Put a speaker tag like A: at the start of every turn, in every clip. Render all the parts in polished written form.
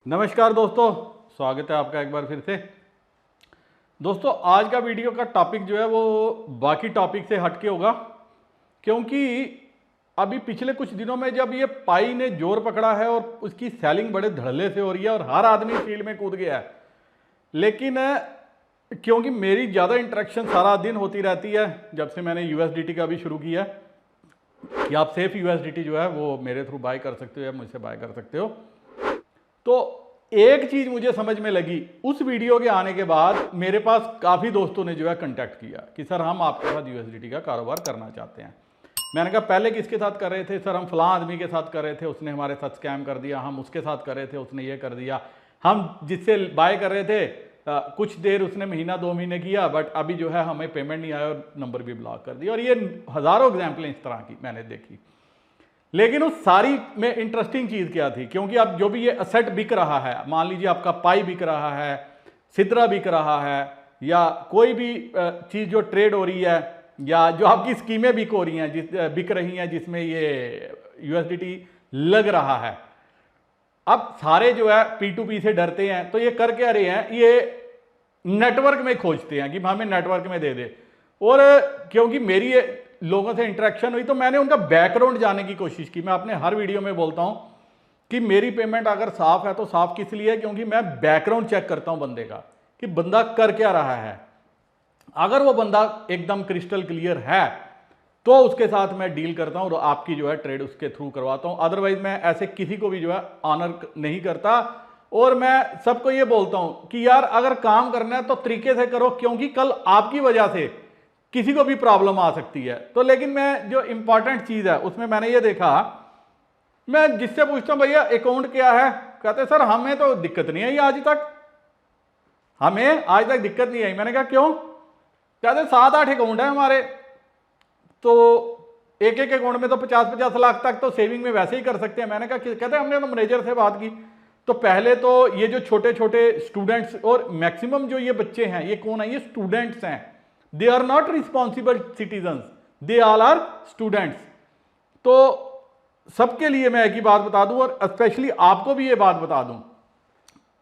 A: नमस्कार दोस्तों, स्वागत है आपका एक बार फिर से। दोस्तों, आज का वीडियो का टॉपिक जो है वो बाकी टॉपिक से हटके होगा, क्योंकि अभी पिछले कुछ दिनों में जब ये पाई ने जोर पकड़ा है और उसकी सेलिंग बड़े धड़ल्ले से हो रही है और हर आदमी फील्ड में कूद गया है। लेकिन क्योंकि मेरी ज़्यादा इंटरेक्शन सारा दिन होती रहती है जब से मैंने यूएसडीटी का भी शुरू किया कि आप सेफ यूएसडीटी जो है वो मेरे थ्रू बाय कर सकते हो या मुझसे बाय कर सकते हो। तो एक चीज मुझे समझ में लगी, उस वीडियो के आने के बाद मेरे पास काफी दोस्तों ने जो है कांटेक्ट किया कि सर हम आपके साथ यूएसडीटी का कारोबार करना चाहते हैं। मैंने कहा पहले किसके साथ कर रहे थे? सर हम फलां आदमी के साथ कर रहे थे, उसने हमारे साथ स्कैम कर दिया। हम उसके साथ कर रहे थे, उसने ये कर दिया। हम जिससे बाय कर रहे थे कुछ देर उसने महीना 2 महीने किया, बट अभी जो है हमें पेमेंट नहीं आया और नंबर भी ब्लॉक कर दिया। और ये हजारों एग्जाम्पलें इस तरह की मैंने देखी। लेकिन उस सारी में इंटरेस्टिंग चीज क्या थी? क्योंकि अब जो भी ये असेट बिक रहा है, मान लीजिए आपका पाई बिक रहा है, सिद्रा बिक रहा है, या कोई भी चीज जो ट्रेड हो रही है, या जो आपकी स्कीमें बिक रही हैं जिसमें ये यूएसडीटी लग रहा है। अब सारे जो है P2P से डरते हैं, तो ये कर क्या रहे हैं? ये नेटवर्क में खोजते हैं कि हमें नेटवर्क में दे दे। और क्योंकि मेरी लोगों से इंटरेक्शन हुई तो मैंने उनका बैकग्राउंड जानने की कोशिश की। मैं अपने हर वीडियो में बोलता हूं कि मेरी पेमेंट अगर साफ है तो साफ किस लिए है? क्योंकि मैं बैकग्राउंड चेक करता हूं बंदे का कि बंदा कर क्या रहा है। अगर वो बंदा एकदम क्रिस्टल क्लियर है तो उसके साथ मैं डील करता हूं और आपकी जो है ट्रेड उसके थ्रू करवाता हूं। अदरवाइज मैं ऐसे किसी को भी जो है ऑनर नहीं करता। और मैं सबको ये बोलता हूं कि यार अगर काम करना है तो तरीके से करो, क्योंकि कल आपकी वजह से किसी को भी प्रॉब्लम आ सकती है। तो लेकिन मैं जो इंपॉर्टेंट चीज है उसमें मैंने ये देखा, मैं जिससे पूछता हूं भैया अकाउंट क्या है, कहते सर हमें तो दिक्कत नहीं आई आज तक, हमें आज तक दिक्कत नहीं आई। मैंने कहा क्यों? कहते 7-8 अकाउंट है हमारे, तो एक एक अकाउंट में तो 50-50 लाख तक तो सेविंग में वैसे ही कर सकते हैं। मैंने कहा कहते हमने तो मैनेजर से बात की। तो पहले तो ये जो छोटे छोटे स्टूडेंट्स, और मैक्सिमम जो ये बच्चे हैं ये कौन है? ये स्टूडेंट्स हैं। They are not responsible citizens, they all are students. तो सबके लिए मैं एक ही बात बता दूं, और स्पेशली आपको भी ये बात बता दूं,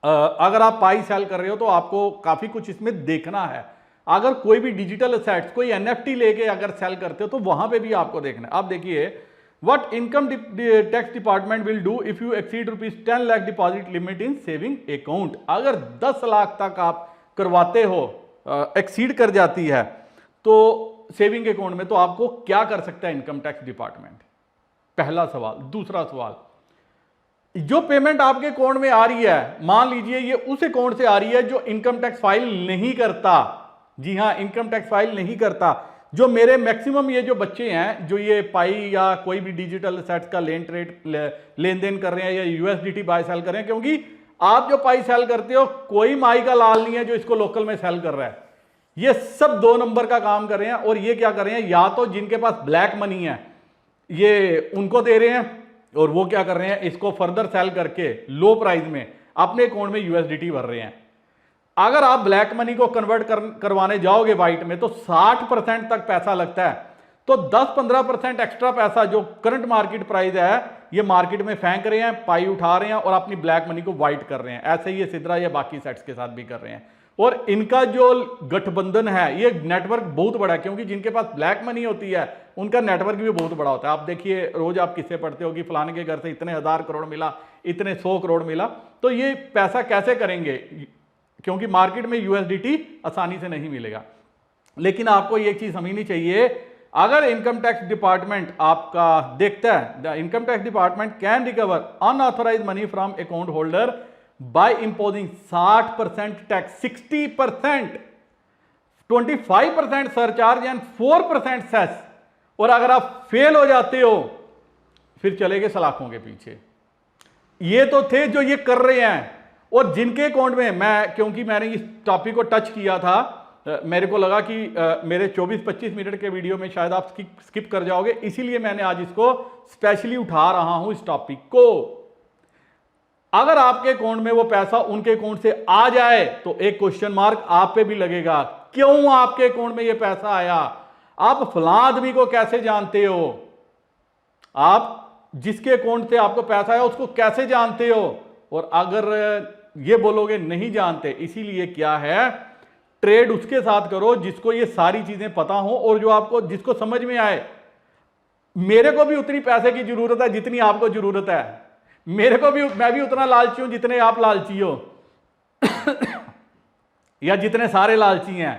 A: अगर आप पाई सेल कर रहे हो तो आपको काफी कुछ इसमें देखना है। अगर कोई भी डिजिटल असेट्स, कोई एनएफटी लेके अगर सेल करते हो तो वहां पे भी आपको देखना है। आप देखिए, what income tax department will do if you exceed ₹10 lakh deposit limit in saving account. अगर 10 लाख तक आप करवाते हो, एक्सीड कर जाती है तो सेविंग अकाउंट में, तो आपको क्या कर सकता है इनकम टैक्स डिपार्टमेंट? पहला सवाल। दूसरा सवाल, जो पेमेंट आपके अकाउंट में आ रही है, मान लीजिए ये उस अकाउंट से आ रही है जो इनकम टैक्स फाइल नहीं करता। जी हां, इनकम टैक्स फाइल नहीं करता। जो मेरे मैक्सिमम ये जो बच्चे हैं जो ये पाई या कोई भी डिजिटल असेट्स का लेन देन कर रहे हैं या यूएसडीटी बाय सेल कर रहे हैं, क्योंकि आप जो पाई सेल करते हो कोई माई का लाल नहीं है जो इसको लोकल में सेल कर रहा है। ये सब 2 नंबर का काम कर रहे हैं। और ये क्या कर रहे हैं? या तो जिनके पास ब्लैक मनी है ये उनको दे रहे हैं, और वो क्या कर रहे हैं? इसको फर्दर सेल करके लो प्राइस में अपने अकाउंट में यूएसडीटी भर रहे हैं। अगर आप ब्लैक मनी को कन्वर्ट करवाने जाओगे वाइट में तो 60% तक पैसा लगता है। तो 10-15% एक्स्ट्रा पैसा जो करंट मार्केट प्राइस है ये मार्केट में फेंक रहे हैं, पाई उठा रहे हैं और अपनी ब्लैक मनी को वाइट कर रहे हैं। ऐसे ही ये सिद्रा या बाकी सेट्स के साथ भी कर रहे हैं। और इनका जो गठबंधन है, ये नेटवर्क बहुत बड़ा है, क्योंकि जिनके पास ब्लैक मनी होती है उनका नेटवर्क भी बहुत बड़ा होता है। आप देखिए, रोज आप किससे पढ़ते हो कि फलाने के घर से इतने 1000 करोड़ मिला, इतने 100 करोड़ मिला। तो ये पैसा कैसे करेंगे? क्योंकि मार्केट में यूएसडीटी आसानी से नहीं मिलेगा। लेकिन आपको ये चीज समझनी चाहिए, अगर इनकम टैक्स डिपार्टमेंट आपका देखता है, the income tax department can recover unauthorised money from account holder by imposing 60% tax, 60%, 25% surcharge and 4% cess. और अगर आप फेल हो जाते हो फिर चले गए सलाखों के पीछे। ये तो थे जो ये कर रहे हैं। और जिनके अकाउंट में क्योंकि मैंने इस टॉपिक को टच किया था, मेरे को लगा कि मेरे 24-25 मिनट के वीडियो में शायद आप स्किप कर जाओगे, इसीलिए मैंने आज इसको स्पेशली उठा रहा हूं इस टॉपिक को। अगर आपके अकाउंट में वो पैसा उनके अकाउंट से आ जाए तो एक क्वेश्चन मार्क आप पे भी लगेगा, क्यों आपके अकाउंट में ये पैसा आया? आप फलां आदमी को कैसे जानते हो? आप जिसके अकाउंट से आपको पैसा आया उसको कैसे जानते हो? और अगर ये बोलोगे नहीं जानते, इसीलिए क्या है, ट्रेड उसके साथ करो जिसको ये सारी चीजें पता हो और जो आपको जिसको समझ में आए। मेरे को भी उतनी पैसे की जरूरत है जितनी आपको जरूरत है, मेरे को भी, मैं भी उतना लालची हूं जितने आप लालची हो या जितने सारे लालची हैं।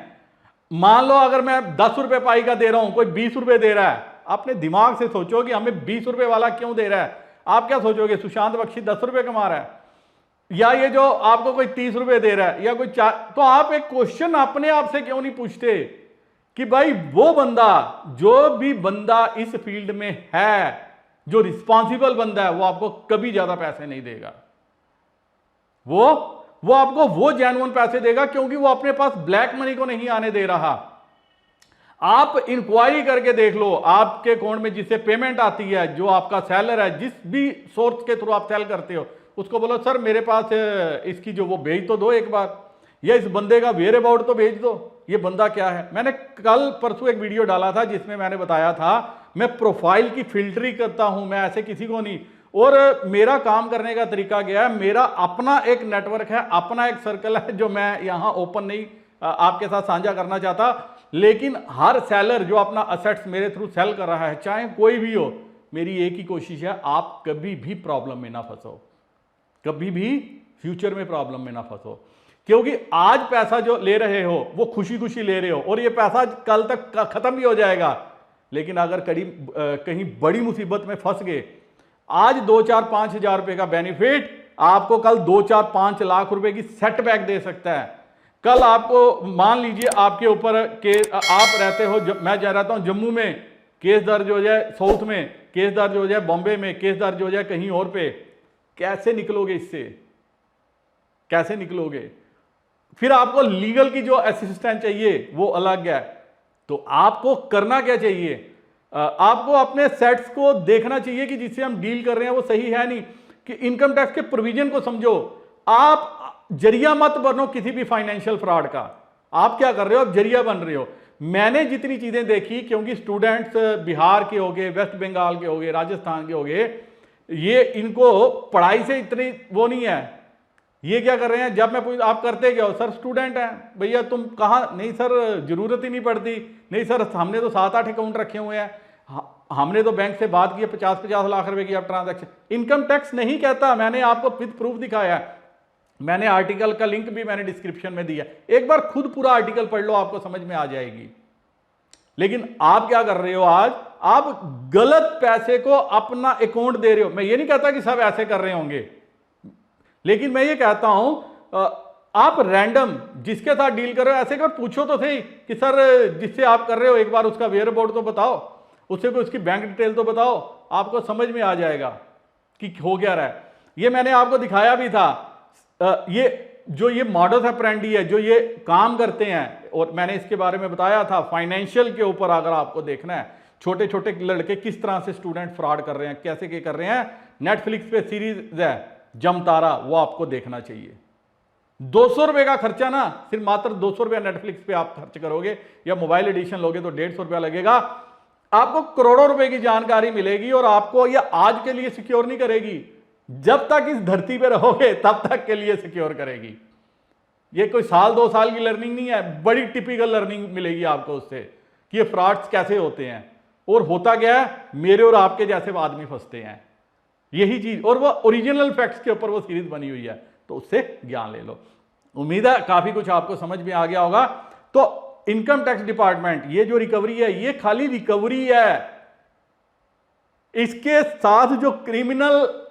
A: मान लो अगर मैं 10 रुपए पाई का दे रहा हूं, कोई 20 रुपए दे रहा है, अपने दिमाग से सोचो कि हमें 20 रुपए वाला क्यों दे रहा है। आप क्या सोचोगे, सुशांत बख्शी 10 रुपए कमा रहा है, या ये जो आपको कोई 30 रुपए दे रहा है, या कोई 4। तो आप एक क्वेश्चन अपने आप से क्यों नहीं पूछते कि भाई वो बंदा, जो भी बंदा इस फील्ड में है, जो रिस्पॉन्सिबल बंदा है, वो आपको कभी ज्यादा पैसे नहीं देगा। वो आपको वो जेन्युइन पैसे देगा, क्योंकि वो अपने पास ब्लैक मनी को नहीं आने दे रहा। आप इंक्वायरी करके देख लो, आपके अकाउंट में जिससे पेमेंट आती है, जो आपका सेलर है, जिस भी सोर्स के थ्रू आप सेल करते हो, उसको बोलो सर मेरे पास इसकी जो वो भेज तो दो एक बार, या इस बंदे का वेयर अबाउट तो भेज दो, ये बंदा क्या है। मैंने कल परसों एक वीडियो डाला था जिसमें मैंने बताया था मैं प्रोफाइल की फिल्टरिंग करता हूं, मैं ऐसे किसी को नहीं। और मेरा काम करने का तरीका क्या है, मेरा अपना एक नेटवर्क है, अपना एक सर्कल है, जो मैं यहां ओपन नहीं आपके साथ साझा करना चाहता। लेकिन हर सेलर जो अपना असेट्स मेरे थ्रू सेल कर रहा है, चाहे कोई भी हो, मेरी एक ही कोशिश है, आप कभी भी प्रॉब्लम में ना फंसो, कभी भी फ्यूचर में प्रॉब्लम में ना फंसो। क्योंकि आज पैसा जो ले रहे हो वो खुशी खुशी ले रहे हो, और ये पैसा कल तक खत्म भी हो जाएगा। लेकिन अगर कहीं बड़ी मुसीबत में फंस गए, आज 2-4-5 हजार रुपए का बेनिफिट आपको कल 2-4-5 लाख रुपए की सेटबैक दे सकता है। कल आपको मान लीजिए आपके ऊपर केस, आप रहते हो, मैं रहता हूं जम्मू में, केस दर्ज हो जाए, साउथ में केस दर्ज हो जाए, बॉम्बे में केस दर्ज हो जाए, कहीं और पे, कैसे निकलोगे इससे, कैसे निकलोगे। फिर आपको लीगल की जो असिस्टेंस चाहिए वो अलग है। तो आपको करना क्या चाहिए, आपको अपने सेट्स को देखना चाहिए कि जिससे हम डील कर रहे हैं वो सही है नहीं, कि इनकम टैक्स के प्रोविजन को समझो। आप जरिया मत बनो किसी भी फाइनेंशियल फ्रॉड का। आप क्या कर रहे हो, आप जरिया बन रहे हो। मैंने जितनी चीजें देखी, क्योंकि स्टूडेंट्स बिहार के हो गए, वेस्ट बंगाल के हो गए, राजस्थान के हो गए, ये इनको पढ़ाई से इतनी वो नहीं है। ये क्या कर रहे हैं, जब मैं पूछ आप करते क्या हो, सर स्टूडेंट हैं। भैया तुम कहाँ, नहीं सर जरूरत ही नहीं पड़ती, नहीं सर हमने तो 7-8 अकाउंट रखे हुए हैं, हमने तो बैंक से बात की है 50-50 लाख रुपए की आप ट्रांजैक्शन। इनकम टैक्स नहीं कहता, मैंने आपको विद प्रूफ दिखाया है, मैंने आर्टिकल का लिंक भी मैंने डिस्क्रिप्शन में दिया, एक बार खुद पूरा आर्टिकल पढ़ लो, आपको समझ में आ जाएगी। लेकिन आप क्या कर रहे हो, आज आप गलत पैसे को अपना अकाउंट दे रहे हो। मैं ये नहीं कहता कि सब ऐसे कर रहे होंगे, लेकिन मैं ये कहता हूं आप रैंडम जिसके साथ डील कर रहे हो, ऐसे एक बार पूछो तो सही कि सर जिससे आप कर रहे हो एक बार उसका वेयर अबाउट तो बताओ, उससे भी उसकी बैंक डिटेल तो बताओ, आपको समझ में आ जाएगा कि हो क्या रहा है। ये मैंने आपको दिखाया भी था, ये जो ये मॉडस ऑपरेंडी है, जो ये काम करते हैं, और मैंने इसके बारे में बताया था फाइनेंशियल के ऊपर। अगर आपको देखना है छोटे छोटे लड़के किस तरह से स्टूडेंट फ्रॉड कर रहे हैं, कैसे क्या कर रहे हैं, नेटफ्लिक्स पे सीरीज है जमतारा, वो आपको देखना चाहिए। 200 रुपए का खर्चा ना, सिर्फ मात्र 200 रुपया नेटफ्लिक्स पे आप खर्च करोगे, या मोबाइल एडिशन लोगे तो 150 रुपया लगेगा, आपको करोड़ों रुपए की जानकारी मिलेगी। और आपको ये आज के लिए सिक्योर नहीं करेगी, जब तक इस धरती पे रहोगे तब तक के लिए सिक्योर करेगी। ये कोई 1-2 साल की लर्निंग नहीं है, बड़ी टिपिकल लर्निंग मिलेगी आपको उससे कि ये फ्रॉड्स कैसे होते हैं और होता क्या है, मेरे और आपके जैसे आदमी फंसते हैं, यही चीज। और वो ओरिजिनल फैक्ट्स के ऊपर वो सीरीज बनी हुई है, तो उससे ज्ञान ले लो। उम्मीद है काफी कुछ आपको समझ में आ गया होगा। तो इनकम टैक्स डिपार्टमेंट, ये जो रिकवरी है, ये खाली रिकवरी है, इसके साथ जो क्रिमिनल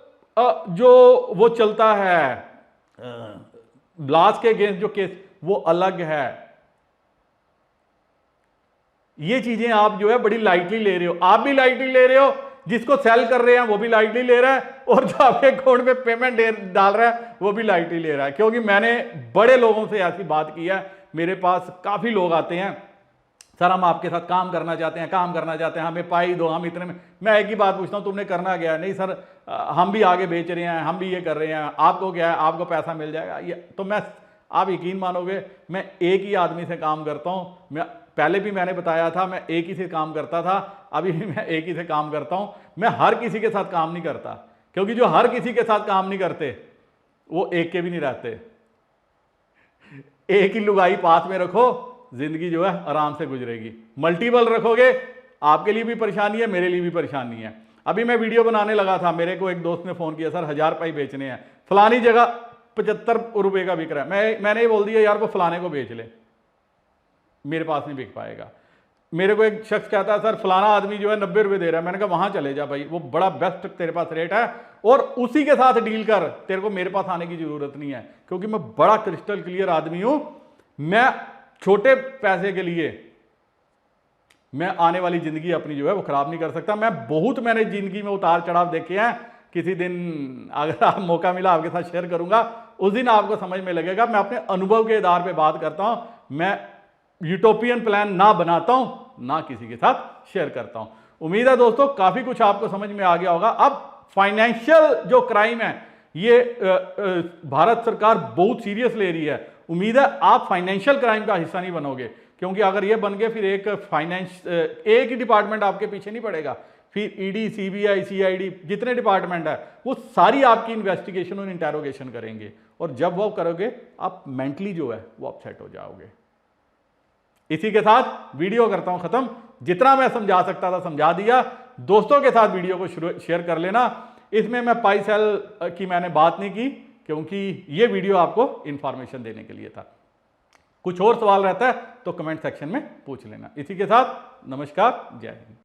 A: जो वो चलता है ब्लास्ट के अगेंस्ट जो केस, वो अलग है। ये चीजें आप जो है बड़ी लाइटली ले रहे हो, आप भी लाइटली ले रहे हो, जिसको सेल कर रहे हैं वो भी लाइटली ले रहा है, और जो आपके अकाउंट में पेमेंट डाल रहा है वो भी लाइटली ले रहा है। क्योंकि मैंने बड़े लोगों से ऐसी बात की है, मेरे पास काफी लोग आते हैं, सर हम आपके साथ काम करना चाहते हैं, काम करना चाहते हैं, हमें पाई दो, हम इतने में। मैं एक ही बात पूछता हूं, तुमने करना क्या है? नहीं सर हम भी आगे बेच रहे हैं, हम भी ये कर रहे हैं, आपको क्या है, आपको पैसा मिल जाएगा। ये तो मैं, आप यकीन मानोगे, मैं एक ही आदमी से काम करता हूं। मैं पहले भी मैंने बताया था, मैं एक ही से काम करता था, अभी भी मैं एक ही से काम करता हूं। मैं हर किसी के साथ काम नहीं करता, क्योंकि जो हर किसी के साथ काम नहीं करते वो एक के भी नहीं रहते। एक ही लुगाई पास में रखो, जिंदगी जो है आराम से गुजरेगी। मल्टीपल रखोगे, आपके लिए भी परेशानी है, मेरे लिए भी परेशानी है। अभी मैं वीडियो बनाने लगा था, मेरे को एक दोस्त ने फोन किया, सर 1000 रुपये बेचने हैं, फलानी जगह 75 रुपए का बिक रहा है। मैंने ये बोल दिया यार वो फलाने को बेच ले, मेरे पास नहीं बिक पाएगा। मेरे को एक शख्स कहता है सर फलाना आदमी जो है 90 रुपये दे रहा है। मैंने कहा वहां चले जा भाई, वो बड़ा बेस्ट तेरे पास रेट है और उसी के साथ डील कर, तेरे को मेरे पास आने की जरूरत नहीं है, क्योंकि मैं बड़ा क्रिस्टल क्लियर आदमी हूं। मैं छोटे पैसे के लिए मैं आने वाली जिंदगी अपनी जो है वो खराब नहीं कर सकता। मैंने जिंदगी में उतार चढ़ाव देखे हैं, किसी दिन अगर आप मौका मिला आपके साथ शेयर करूंगा, उस दिन आपको समझ में लगेगा। मैं अपने अनुभव के आधार पे बात करता हूं, मैं यूटोपियन प्लान ना बनाता हूं, ना किसी के साथ शेयर करता हूं। उम्मीद है दोस्तों काफी कुछ आपको समझ में आ गया होगा। अब फाइनेंशियल जो क्राइम है ये भारत सरकार बहुत सीरियस ले रही है। उम्मीद है आप फाइनेंशियल क्राइम का हिस्सा नहीं बनोगे, क्योंकि अगर ये बन गए फिर एक ही डिपार्टमेंट आपके पीछे नहीं पड़ेगा, फिर ईडी, सीबीआई, सीआईडी जितने डिपार्टमेंट है वो सारी आपकी इन्वेस्टिगेशन और इंटेरोगेशन करेंगे, और जब वो करोगे आप मेंटली जो है वो अपसेट हो जाओगे। इसी के साथ वीडियो करता हूं खत्म। जितना मैं समझा सकता था समझा दिया। दोस्तों के साथ वीडियो को शेयर कर लेना। इसमें मैं पाई सेल की मैंने बात नहीं की, क्योंकि ये वीडियो आपको इंफॉर्मेशन देने के लिए था। कुछ और सवाल रहता है तो कमेंट सेक्शन में पूछ लेना। इसी के साथ नमस्कार, जय हिंद।